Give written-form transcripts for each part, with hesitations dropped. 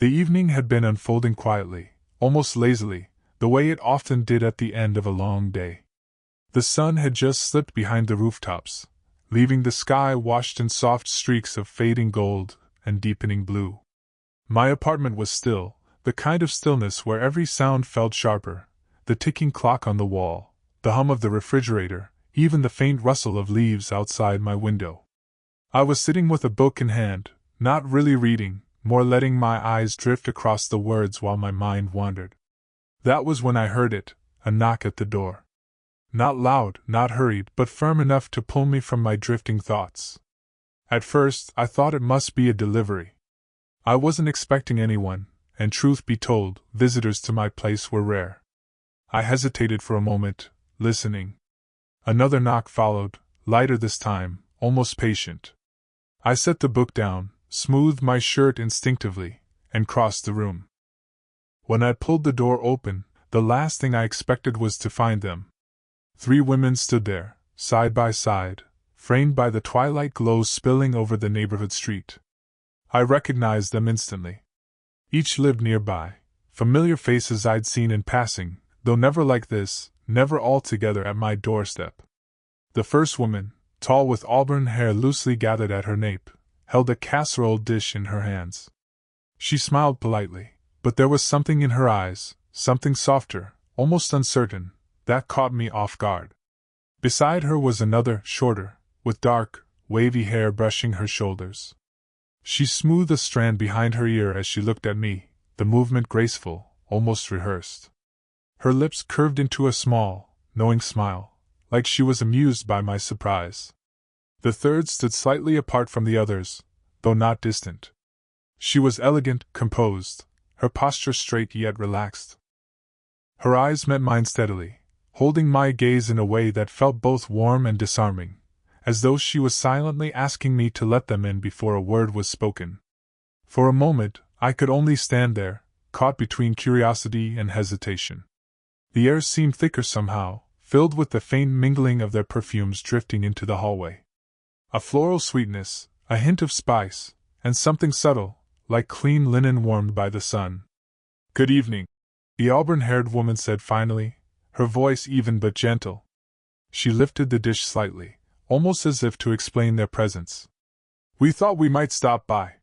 The evening had been unfolding quietly, almost lazily, the way it often did at the end of a long day. The sun had just slipped behind the rooftops, leaving the sky washed in soft streaks of fading gold and deepening blue. My apartment was still, the kind of stillness where every sound felt sharper: the ticking clock on the wall, the hum of the refrigerator, even the faint rustle of leaves outside my window. I was sitting with a book in hand, not really reading, more letting my eyes drift across the words while my mind wandered. That was when I heard it, a knock at the door. Not loud, not hurried, but firm enough to pull me from my drifting thoughts. At first, I thought it must be a delivery. I wasn't expecting anyone, and truth be told, visitors to my place were rare. I hesitated for a moment, listening. Another knock followed, lighter this time, almost patient. I set the book down, smoothed my shirt instinctively, and crossed the room. When I pulled the door open, the last thing I expected was to find them. 3 women stood there, side by side, framed by the twilight glow spilling over the neighborhood street. I recognized them instantly. Each lived nearby, familiar faces I'd seen in passing, though never like this, never all together at my doorstep. The first woman, tall with auburn hair loosely gathered at her nape, held a casserole dish in her hands. She smiled politely, but there was something in her eyes, something softer, almost uncertain, that caught me off guard. Beside her was another, shorter, with dark, wavy hair brushing her shoulders. She smoothed a strand behind her ear as she looked at me, the movement graceful, almost rehearsed. Her lips curved into a small, knowing smile, like she was amused by my surprise. The third stood slightly apart from the others, though not distant. She was elegant, composed, her posture straight yet relaxed. Her eyes met mine steadily, holding my gaze in a way that felt both warm and disarming, as though she was silently asking me to let them in before a word was spoken. For a moment, I could only stand there, caught between curiosity and hesitation. The air seemed thicker somehow, filled with the faint mingling of their perfumes drifting into the hallway. A floral sweetness, a hint of spice, and something subtle, like clean linen warmed by the sun. "Good evening," the auburn-haired woman said finally, her voice even but gentle. She lifted the dish slightly, almost as if to explain their presence. "We thought we might stop by."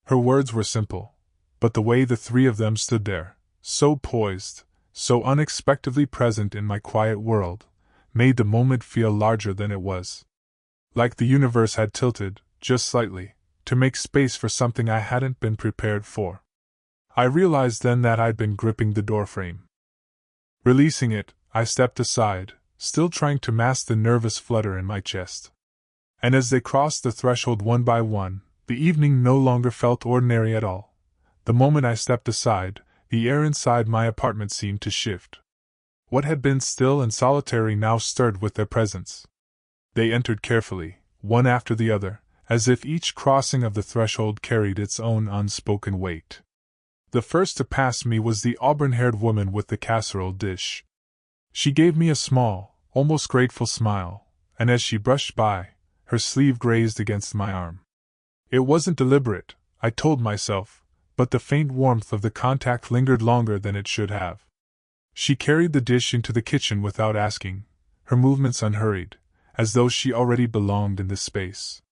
Her words were simple, but the way the 3 of them stood there, so poised, so unexpectedly present in my quiet world, made the moment feel larger than it was. Like the universe had tilted, just slightly, to make space for something I hadn't been prepared for. I realized then that I'd been gripping the doorframe. Releasing it, I stepped aside, still trying to mask the nervous flutter in my chest. And as they crossed the threshold one by one, the evening no longer felt ordinary at all. The moment I stepped aside, the air inside my apartment seemed to shift. What had been still and solitary now stirred with their presence. They entered carefully, one after the other, as if each crossing of the threshold carried its own unspoken weight. The first to pass me was the auburn-haired woman with the casserole dish. She gave me a small, almost grateful smile, and as she brushed by, her sleeve grazed against my arm. It wasn't deliberate, I told myself, but the faint warmth of the contact lingered longer than it should have. She carried the dish into the kitchen without asking, her movements unhurried, as though she already belonged in this space.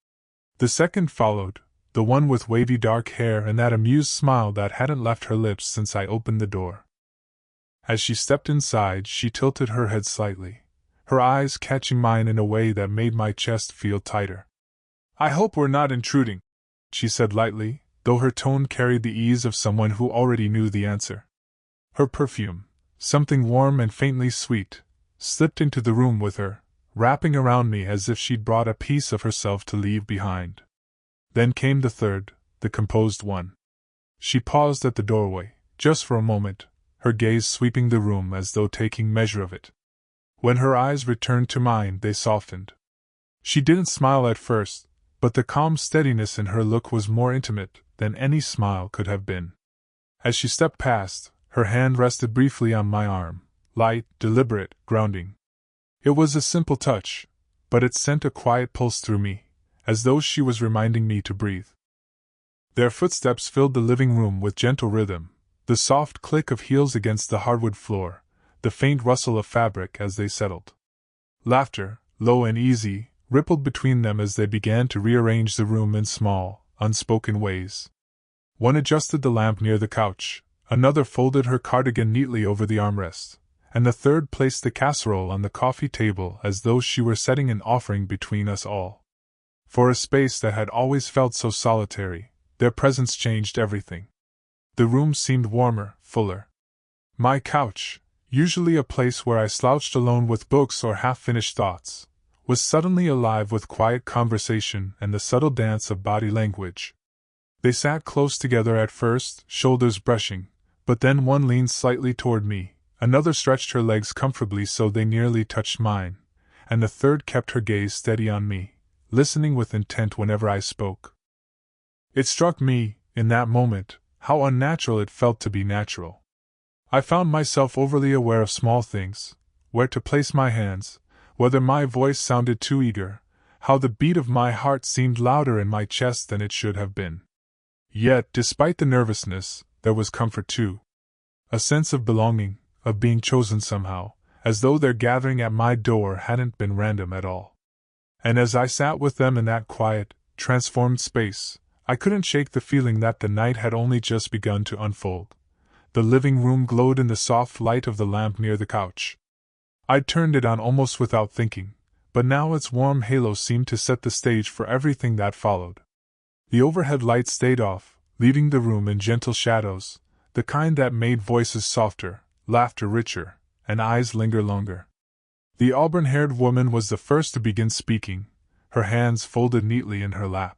The second followed, the one with wavy dark hair and that amused smile that hadn't left her lips since I opened the door. As she stepped inside, she tilted her head slightly, her eyes catching mine in a way that made my chest feel tighter. "I hope we're not intruding," she said lightly, though her tone carried the ease of someone who already knew the answer. Her perfume, something warm and faintly sweet, slipped into the room with her, wrapping around me as if she'd brought a piece of herself to leave behind. Then came the third, the composed one. She paused at the doorway, just for a moment, her gaze sweeping the room as though taking measure of it. When her eyes returned to mine, they softened. She didn't smile at first, but the calm steadiness in her look was more intimate than any smile could have been. As she stepped past, her hand rested briefly on my arm, light, deliberate, grounding. It was a simple touch, but it sent a quiet pulse through me, as though she was reminding me to breathe. Their footsteps filled the living room with gentle rhythm, the soft click of heels against the hardwood floor, the faint rustle of fabric as they settled. Laughter, low and easy, rippled between them as they began to rearrange the room in small, unspoken ways. One adjusted the lamp near the couch, another folded her cardigan neatly over the armrest, and the third placed the casserole on the coffee table as though she were setting an offering between us all. For a space that had always felt so solitary, their presence changed everything. The room seemed warmer, fuller. My couch, usually a place where I slouched alone with books or half-finished thoughts, was suddenly alive with quiet conversation and the subtle dance of body language. They sat close together at first, shoulders brushing, but then one leaned slightly toward me, another stretched her legs comfortably so they nearly touched mine, and the third kept her gaze steady on me, listening with intent whenever I spoke. It struck me, in that moment, how unnatural it felt to be natural. I found myself overly aware of small things, where to place my hands, whether my voice sounded too eager, how the beat of my heart seemed louder in my chest than it should have been. Yet, despite the nervousness, there was comfort too. A sense of belonging, of being chosen somehow, as though their gathering at my door hadn't been random at all. And as I sat with them in that quiet, transformed space, I couldn't shake the feeling that the night had only just begun to unfold. The living room glowed in the soft light of the lamp near the couch. I'd turned it on almost without thinking, but now its warm halo seemed to set the stage for everything that followed. The overhead light stayed off, leaving the room in gentle shadows, the kind that made voices softer, laughter richer, and eyes linger longer. The auburn-haired woman was the first to begin speaking, her hands folded neatly in her lap.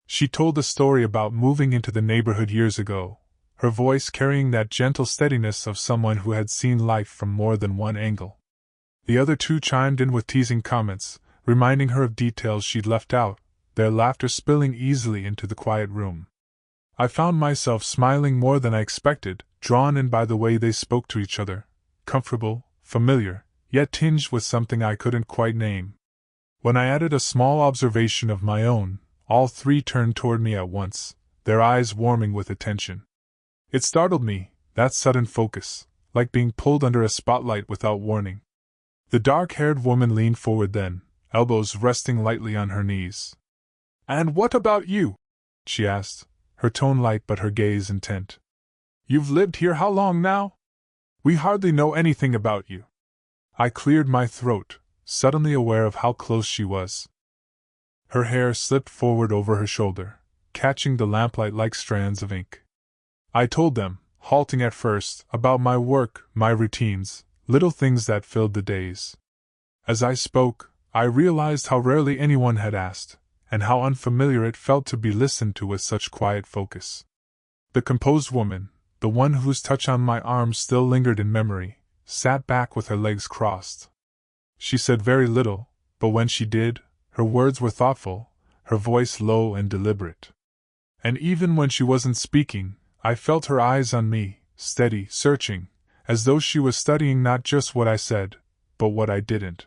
She told a story about moving into the neighborhood years ago, her voice carrying that gentle steadiness of someone who had seen life from more than one angle. The other two chimed in with teasing comments, reminding her of details she'd left out, their laughter spilling easily into the quiet room. I found myself smiling more than I expected, drawn in by the way they spoke to each other, comfortable, familiar, yet tinged with something I couldn't quite name. When I added a small observation of my own, all three turned toward me at once, their eyes warming with attention. It startled me, that sudden focus, like being pulled under a spotlight without warning. The dark-haired woman leaned forward then, elbows resting lightly on her knees. "And what about you?" she asked, her tone light but her gaze intent. "You've lived here how long now? We hardly know anything about you." I cleared my throat, suddenly aware of how close she was. Her hair slipped forward over her shoulder, catching the lamplight like strands of ink. I told them, halting at first, about my work, my routines, little things that filled the days. As I spoke, I realized how rarely anyone had asked, and how unfamiliar it felt to be listened to with such quiet focus. The composed woman, the one whose touch on my arm still lingered in memory, sat back with her legs crossed. She said very little, but when she did, her words were thoughtful, her voice low and deliberate. And even when she wasn't speaking, I felt her eyes on me, steady, searching, as though she was studying not just what I said, but what I didn't.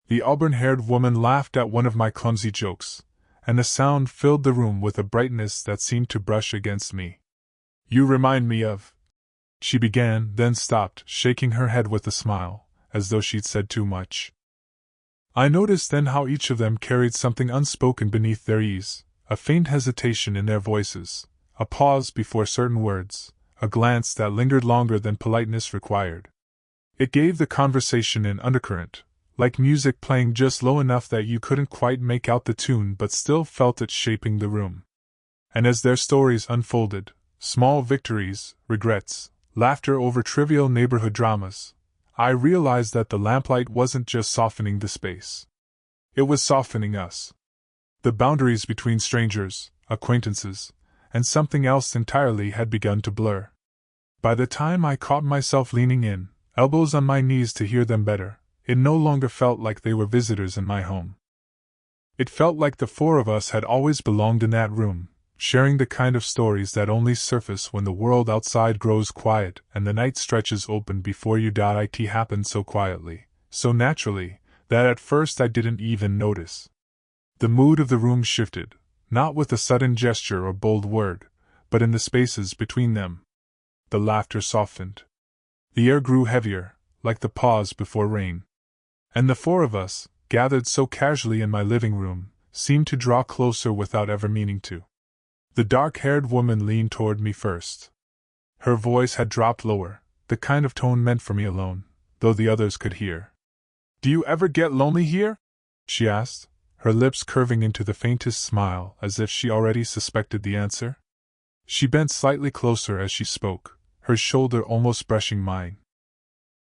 The auburn-haired woman laughed at one of my clumsy jokes, and the sound filled the room with a brightness that seemed to brush against me. "You remind me of," she began, then stopped, shaking her head with a smile, as though she'd said too much. I noticed then how each of them carried something unspoken beneath their ease, a faint hesitation in their voices, a pause before certain words, a glance that lingered longer than politeness required. It gave the conversation an undercurrent, like music playing just low enough that you couldn't quite make out the tune but still felt it shaping the room. And as their stories unfolded, small victories, regrets, laughter over trivial neighborhood dramas, I realized that the lamplight wasn't just softening the space. It was softening us. The boundaries between strangers, acquaintances, and something else entirely had begun to blur. By the time I caught myself leaning in, elbows on my knees to hear them better, it no longer felt like they were visitors in my home. It felt like the four of us had always belonged in that room, sharing the kind of stories that only surface when the world outside grows quiet and the night stretches open before you. It happened so quietly, so naturally, that at first I didn't even notice. The mood of the room shifted, not with a sudden gesture or bold word, but in the spaces between them. The laughter softened. The air grew heavier, like the pause before rain. And the four of us, gathered so casually in my living room, seemed to draw closer without ever meaning to. The dark-haired woman leaned toward me first. Her voice had dropped lower, the kind of tone meant for me alone, though the others could hear. "Do you ever get lonely here?" she asked, her lips curving into the faintest smile as if she already suspected the answer. She bent slightly closer as she spoke, her shoulder almost brushing mine.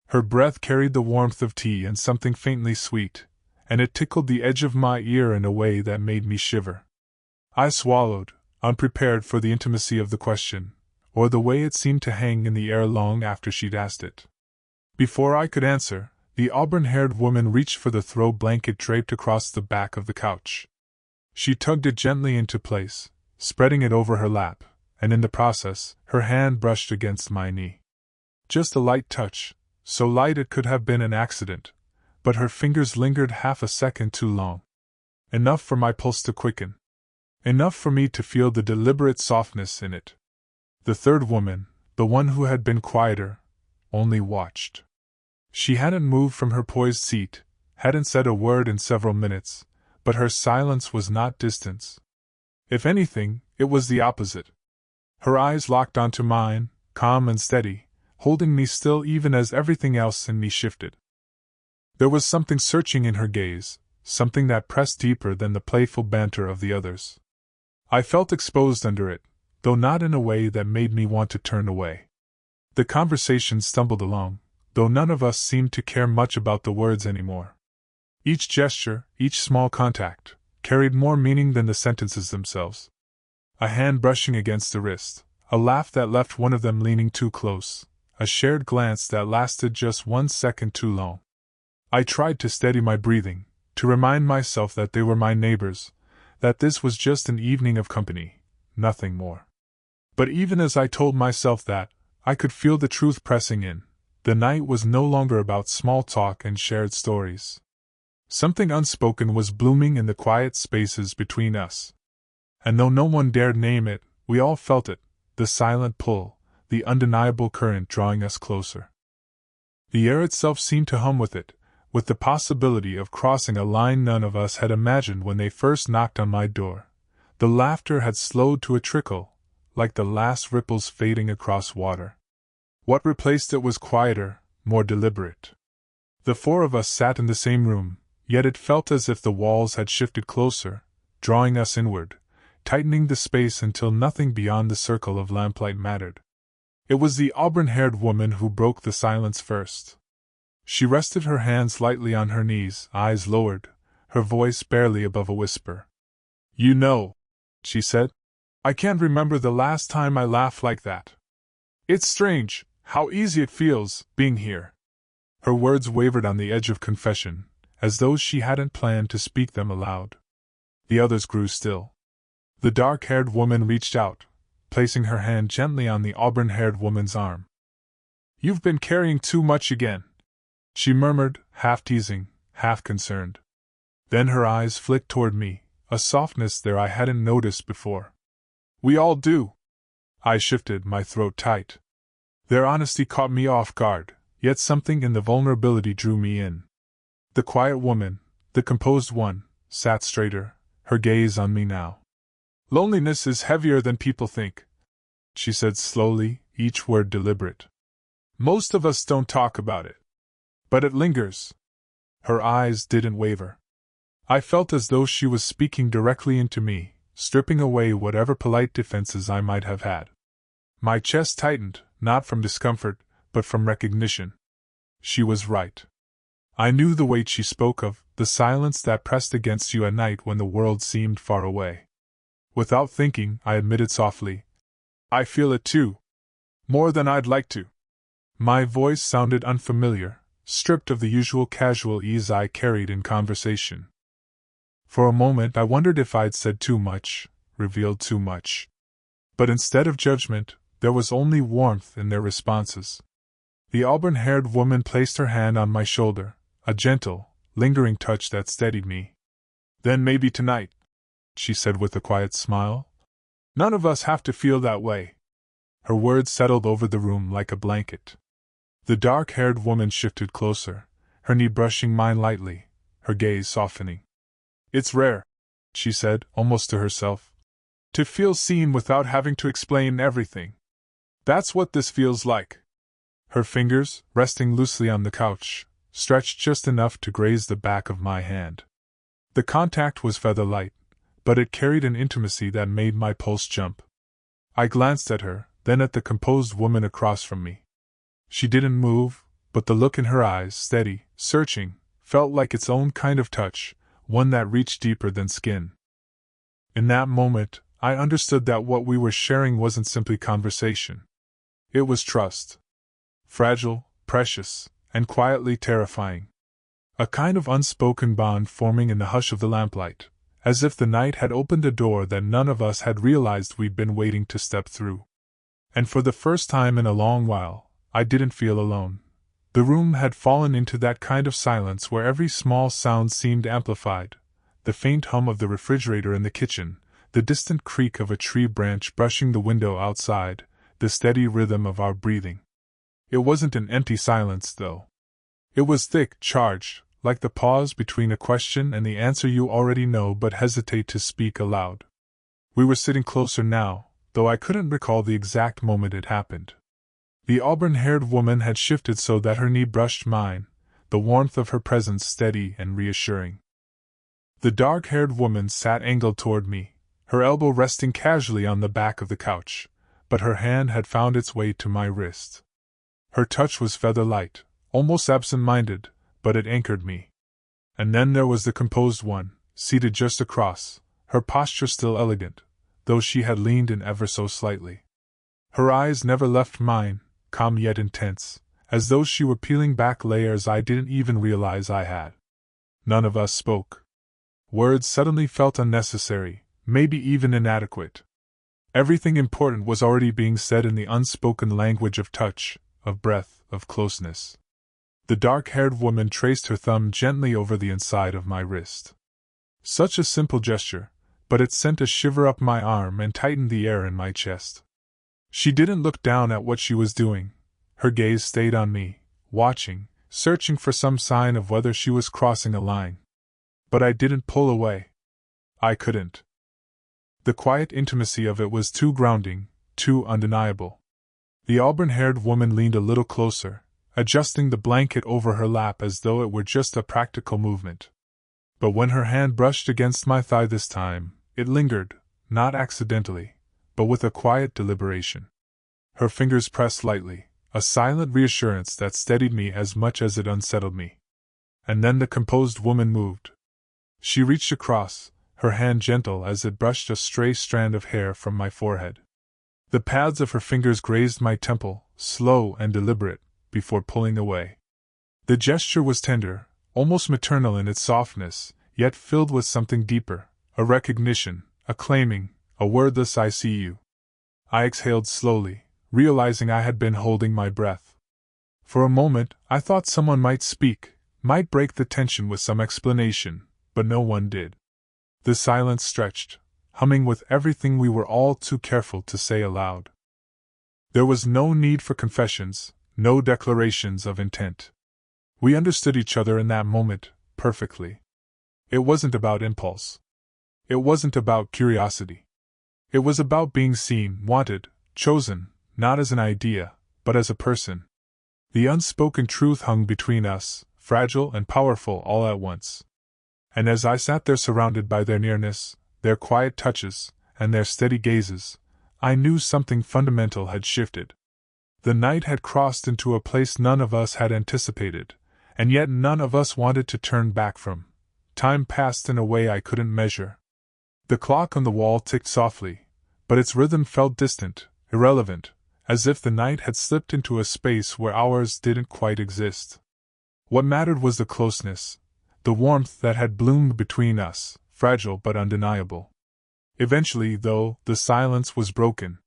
Her breath carried the warmth of tea and something faintly sweet, and it tickled the edge of my ear in a way that made me shiver. I swallowed, unprepared for the intimacy of the question, or the way it seemed to hang in the air long after she'd asked it. Before I could answer, the auburn-haired woman reached for the throw blanket draped across the back of the couch. She tugged it gently into place, spreading it over her lap, and in the process, her hand brushed against my knee. Just a light touch, so light it could have been an accident, but her fingers lingered half a second too long. Enough for my pulse to quicken. Enough for me to feel the deliberate softness in it. The third woman, the one who had been quieter, only watched. She hadn't moved from her poised seat, hadn't said a word in several minutes, but her silence was not distance. If anything, it was the opposite. Her eyes locked onto mine, calm and steady, holding me still even as everything else in me shifted. There was something searching in her gaze, something that pressed deeper than the playful banter of the others. I felt exposed under it, though not in a way that made me want to turn away. The conversation stumbled along, though none of us seemed to care much about the words anymore. Each gesture, each small contact, carried more meaning than the sentences themselves. A hand brushing against the wrist, a laugh that left one of them leaning too close, a shared glance that lasted just 1 second too long. I tried to steady my breathing, to remind myself that they were my neighbors, that this was just an evening of company, nothing more. But even as I told myself that, I could feel the truth pressing in. The night was no longer about small talk and shared stories. Something unspoken was blooming in the quiet spaces between us. And though no one dared name it, we all felt it, the silent pull, the undeniable current drawing us closer. The air itself seemed to hum with it, with the possibility of crossing a line none of us had imagined when they first knocked on my door. The laughter had slowed to a trickle, like the last ripples fading across water. What replaced it was quieter, more deliberate. The four of us sat in the same room, yet it felt as if the walls had shifted closer, drawing us inward, tightening the space until nothing beyond the circle of lamplight mattered. It was the auburn-haired woman who broke the silence first. She rested her hands lightly on her knees, eyes lowered, her voice barely above a whisper. "You know," she said, "I can't remember the last time I laughed like that. It's strange how easy it feels, being here." Her words wavered on the edge of confession, as though she hadn't planned to speak them aloud. The others grew still. The dark-haired woman reached out, placing her hand gently on the auburn-haired woman's arm. "You've been carrying too much again," she murmured, half teasing, half concerned. Then her eyes flicked toward me, a softness there I hadn't noticed before. "We all do." I shifted, my throat tight. Their honesty caught me off guard, yet something in the vulnerability drew me in. The quiet woman, the composed one, sat straighter, her gaze on me now. "Loneliness is heavier than people think," she said slowly, each word deliberate. "Most of us don't talk about it. But it lingers." Her eyes didn't waver. I felt as though she was speaking directly into me, stripping away whatever polite defenses I might have had. My chest tightened, not from discomfort, but from recognition. She was right. I knew the weight she spoke of, the silence that pressed against you at night when the world seemed far away. Without thinking, I admitted softly, "I feel it too. More than I'd like to." My voice sounded unfamiliar, stripped of the usual casual ease I carried in conversation. For a moment I wondered if I'd said too much, revealed too much. But instead of judgment, there was only warmth in their responses. The auburn-haired woman placed her hand on my shoulder, a gentle, lingering touch that steadied me. "Then maybe tonight," she said with a quiet smile. None of us have to feel that way. Her words settled over the room like a blanket. The dark-haired woman shifted closer, her knee brushing mine lightly, her gaze softening. It's rare, she said, almost to herself, to feel seen without having to explain everything. That's what this feels like. Her fingers, resting loosely on the couch, stretched just enough to graze the back of my hand. The contact was feather-light, but it carried an intimacy that made my pulse jump. I glanced at her, then at the composed woman across from me. She didn't move, but the look in her eyes, steady, searching, felt like its own kind of touch, one that reached deeper than skin. In that moment, I understood that what we were sharing wasn't simply conversation. It was trust. Fragile, precious, and quietly terrifying. A kind of unspoken bond forming in the hush of the lamplight, as if the night had opened a door that none of us had realized we'd been waiting to step through. And for the first time in a long while, I didn't feel alone. The room had fallen into that kind of silence where every small sound seemed amplified, the faint hum of the refrigerator in the kitchen, the distant creak of a tree branch brushing the window outside, the steady rhythm of our breathing. It wasn't an empty silence, though. It was thick, charged, like the pause between a question and the answer you already know but hesitate to speak aloud. We were sitting closer now, though I couldn't recall the exact moment it happened. The auburn-haired woman had shifted so that her knee brushed mine, the warmth of her presence steady and reassuring. The dark-haired woman sat angled toward me, her elbow resting casually on the back of the couch, but her hand had found its way to my wrist. Her touch was feather-light, almost absent-minded, but it anchored me. And then there was the composed one, seated just across, her posture still elegant, though she had leaned in ever so slightly. Her eyes never left mine, calm yet intense, as though she were peeling back layers I didn't even realize I had. None of us spoke. Words suddenly felt unnecessary, maybe even inadequate. Everything important was already being said in the unspoken language of touch, of breath, of closeness. The dark-haired woman traced her thumb gently over the inside of my wrist. Such a simple gesture, but it sent a shiver up my arm and tightened the air in my chest. She didn't look down at what she was doing. Her gaze stayed on me, watching, searching for some sign of whether she was crossing a line. But I didn't pull away. I couldn't. The quiet intimacy of it was too grounding, too undeniable. The auburn-haired woman leaned a little closer, adjusting the blanket over her lap as though it were just a practical movement. But when her hand brushed against my thigh this time, it lingered, not accidentally, but with a quiet deliberation. Her fingers pressed lightly, a silent reassurance that steadied me as much as it unsettled me. And then the composed woman moved. She reached across, her hand gentle as it brushed a stray strand of hair from my forehead. The pads of her fingers grazed my temple, slow and deliberate, before pulling away. The gesture was tender, almost maternal in its softness, yet filled with something deeper, a recognition, a claiming, a wordless "I see you." I exhaled slowly, realizing I had been holding my breath. For a moment, I thought someone might speak, might break the tension with some explanation, but no one did. The silence stretched, humming with everything we were all too careful to say aloud. There was no need for confessions, no declarations of intent. We understood each other in that moment, perfectly. It wasn't about impulse. It wasn't about curiosity. It was about being seen, wanted, chosen, not as an idea, but as a person. The unspoken truth hung between us, fragile and powerful all at once. And as I sat there surrounded by their nearness, their quiet touches, and their steady gazes, I knew something fundamental had shifted. The night had crossed into a place none of us had anticipated, and yet none of us wanted to turn back from. Time passed in a way I couldn't measure. The clock on the wall ticked softly, but its rhythm felt distant, irrelevant, as if the night had slipped into a space where hours didn't quite exist. What mattered was the closeness, the warmth that had bloomed between us, fragile but undeniable. Eventually, though, the silence was broken.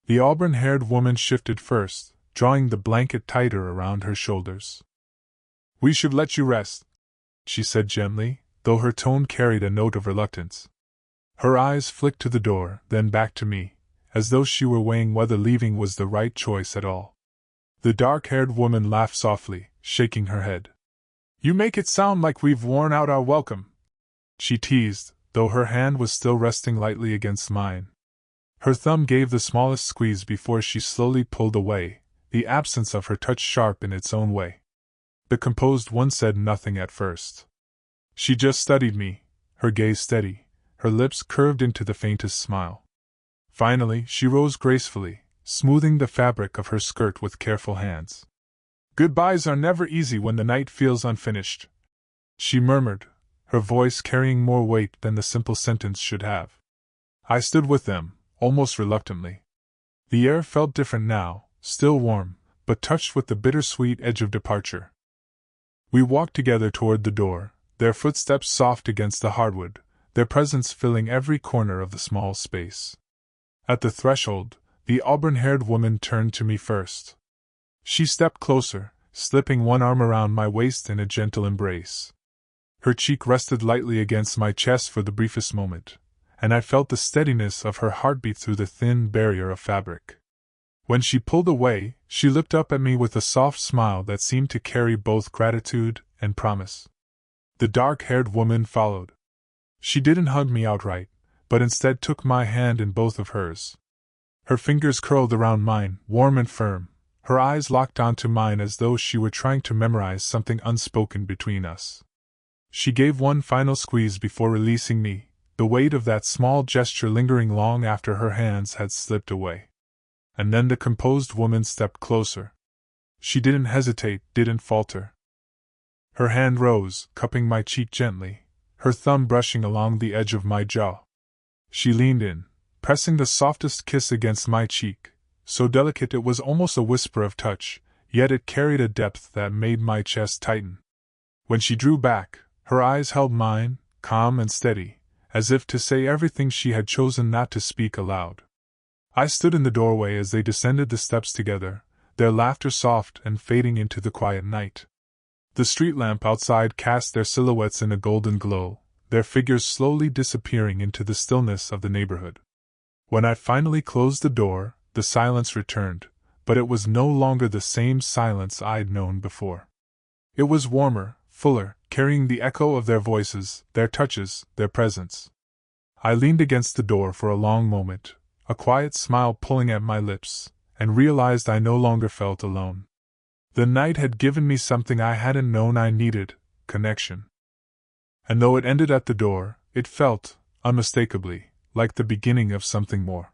The auburn-haired woman shifted first, drawing the blanket tighter around her shoulders. "We should let you rest," she said gently, though her tone carried a note of reluctance. Her eyes flicked to the door, then back to me, as though she were weighing whether leaving was the right choice at all. The dark-haired woman laughed softly, shaking her head. "You make it sound like we've worn out our welcome," she teased, though her hand was still resting lightly against mine. Her thumb gave the smallest squeeze before she slowly pulled away, the absence of her touch sharp in its own way. The composed one said nothing at first. She just studied me, her gaze steady, her lips curved into the faintest smile. Finally, she rose gracefully, smoothing the fabric of her skirt with careful hands. "Goodbyes are never easy when the night feels unfinished," she murmured, her voice carrying more weight than the simple sentence should have. I stood with them, almost reluctantly. The air felt different now, still warm, but touched with the bittersweet edge of departure. We walked together toward the door, their footsteps soft against the hardwood, their presence filling every corner of the small space. At the threshold, the auburn-haired woman turned to me first. She stepped closer, slipping one arm around my waist in a gentle embrace. Her cheek rested lightly against my chest for the briefest moment, and I felt the steadiness of her heartbeat through the thin barrier of fabric. When she pulled away, she looked up at me with a soft smile that seemed to carry both gratitude and promise. The dark-haired woman followed. She didn't hug me outright, but instead took my hand in both of hers. Her fingers curled around mine, warm and firm, her eyes locked onto mine as though she were trying to memorize something unspoken between us. She gave one final squeeze before releasing me, the weight of that small gesture lingering long after her hands had slipped away. And then the composed woman stepped closer. She didn't hesitate, didn't falter. Her hand rose, cupping my cheek gently, her thumb brushing along the edge of my jaw. She leaned in, pressing the softest kiss against my cheek, so delicate it was almost a whisper of touch, yet it carried a depth that made my chest tighten. When she drew back, her eyes held mine, calm and steady, as if to say everything she had chosen not to speak aloud. I stood in the doorway as they descended the steps together, their laughter soft and fading into the quiet night. The street lamp outside cast their silhouettes in a golden glow, their figures slowly disappearing into the stillness of the neighborhood. When I finally closed the door, the silence returned, but it was no longer the same silence I'd known before. It was warmer, fuller, carrying the echo of their voices, their touches, their presence. I leaned against the door for a long moment, a quiet smile pulling at my lips, and realized I no longer felt alone. The night had given me something I hadn't known I needed: connection. And though it ended at the door, it felt, unmistakably, like the beginning of something more.